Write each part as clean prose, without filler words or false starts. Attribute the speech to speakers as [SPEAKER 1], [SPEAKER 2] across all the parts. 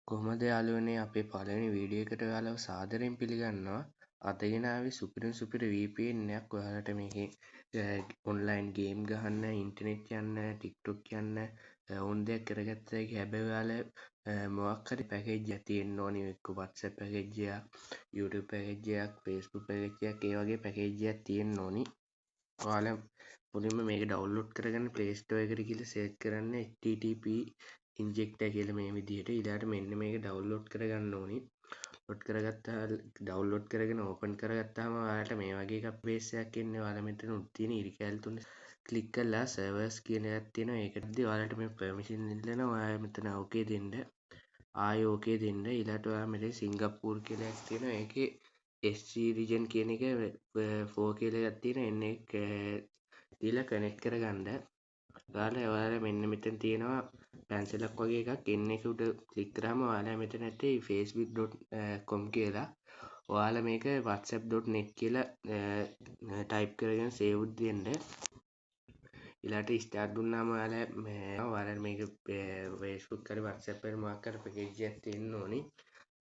[SPEAKER 1] කොහොමද යාළුවනේ අපේ පළවෙනි වීඩියෝ එකට ඔයාලව සාදරයෙන් පිළිගන්නවා. අද ගෙන ආවේ සුපිරි VPN එකක් ඔයාලට මේකේ ඔන්ලයින් ගේම් ගහන්න, ඉන්ටර්නෙට් යන්න, TikTok යන්න ඕන දෙයක් කරගත්ත හැකි. හැබැයි ඔයාලා මොකක් හරි පැකේජ් එකක් තියෙන්න ඕනේ. එක්ක WhatsApp පැකේජ් එකක්, YouTube පැකේජ් එකක්, Facebook පැකේජ් එකක්, ඒ වගේ පැකේජ් එකක් තියෙන්න ඕනි. ඔයාලා මුලින්ම මේක ඩවුන්ලෝඩ් කරගන්න Play Store එකට ගිහලා සර්ච් කරන්න http injector කියලා මේ විදිහට. ඊළඟට මෙන්න මේක ඩවුන්ලෝඩ් කරගන්න ඕනි. ඩවුන්ලෝඩ් කරගෙන ඕපන් කරගත්තාම ඔයාලට මේ වගේ එකක් පේජ් එකක් එන්නේ. ඔයාලා මෙතන උඩ තියෙන ඉරිකැල් තුන ක්ලික් කරලා සර්වර්ස් කියන එකක් තියෙනවා. ඒකටදී ඔයාලට මේ පර්මිෂන් ඉල්ලනවා. ඔයාලා මෙතන ඕකේ දෙන්න. ආයෙ ඕකේ දෙන්න. ඊළඟට ඔයාලා මෙතන සිංගප්පූර් කියලා එකක් තියෙනවා. ඒකේ SC region කියන එක 4 කියලා එකක් තියෙනවා. එන්නේ දීලා කනෙක්ට් කරගන්න. ඔයාලා මෙන්න මෙතන තියෙනවා පැන්සලක් වගේ එකක්. එන්න එක උඩ ක්ලික් කරාම ඔයාලා මෙතන ඇති facebook.com කියලා. ඔයාලා මේක whatsapp.net කියලා ටයිප් කරගෙන සේව් දෙන්න. ඊළඟට ස්ටාර්ට් දුන්නාම ඔයාලා මේක Facebook හරි WhatsApp හරි මොකක් හරි පැකේජ් එකක් තියෙන්න ඕනි.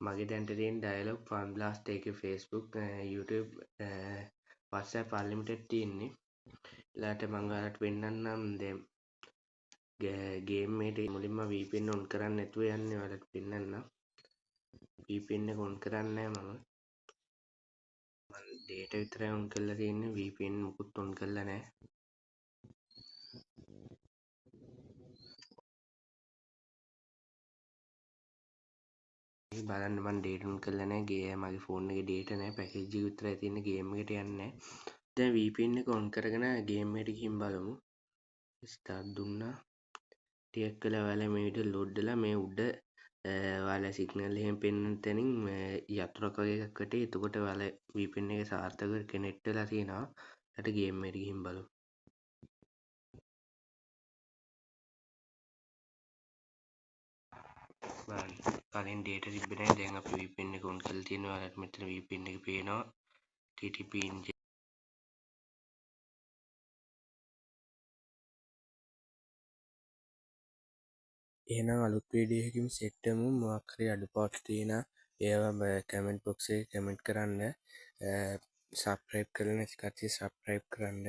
[SPEAKER 1] මගේ දැන්ට තියෙන ඩයලොග් ෆන් බ්ලාස්ට් එකේ Facebook YouTube WhatsApp unlimited තියෙන්නේ. ඊළඟට මම ඔයාලට පෙන්නන්නම් දැන් ගේම් එකට මුලින්ම VPN ඔන් කරන්න නැතුව යන්නේ. ඔයාලට පෙන්නන්නම්. VPN එක ඔන් කරන්නේ නැහැ මම data විතරයි ඔන් කරලා තියෙන්නේ. VPN මුකුත් ඔන් කරලා නැහැ. බලන්න මම data ඔන් කරලා නැහැ. මගේ ෆෝන් එකේ data නැහැ. පැකේජ් එක විතරයි තියෙන්නේ. ගේම් එකට යන්නේ නැහැ. දැන් VPN එක ඔන් කරගෙන ගේම් එකට ගිහින් බලමු. ස්ටාර්ට් දුන්නා. ටිකක් වෙලා ඔයාලා මේ විදිහට ලෝඩ් වෙලා මේ උඩ ඔයාලා සිග්නල් එහෙම පෙන්වන තැනින් යතුරක් වගේ එකක් වැටේ. එතකොට ඔයාලා VPN එක සාර්ථකව කනෙක්ට් වෙලා තියෙනවා. ඊට ගේම් එකට ගිහින් බලමු. බලන්න කලින් data තිබ්බේ නැහැ. දැන් අපි VPN එක ඔන් කරලා තියෙනවා. ඔයාලට මෙතන VPN එක පේනවා. TTP එහෙනම් අලුත් වීඩියෝ එකකින් සෙට් වෙමු. මොකක් හරි අඩුපාඩු තියෙනවා ඒවා කමෙන්ට් බොක්ස් එකේ කමෙන්ට් කරන්න. සබ්ස්ක්‍රයිබ් කරලා නැති කට්ටිය සබ්ස්ක්‍රයිබ් කරන්න.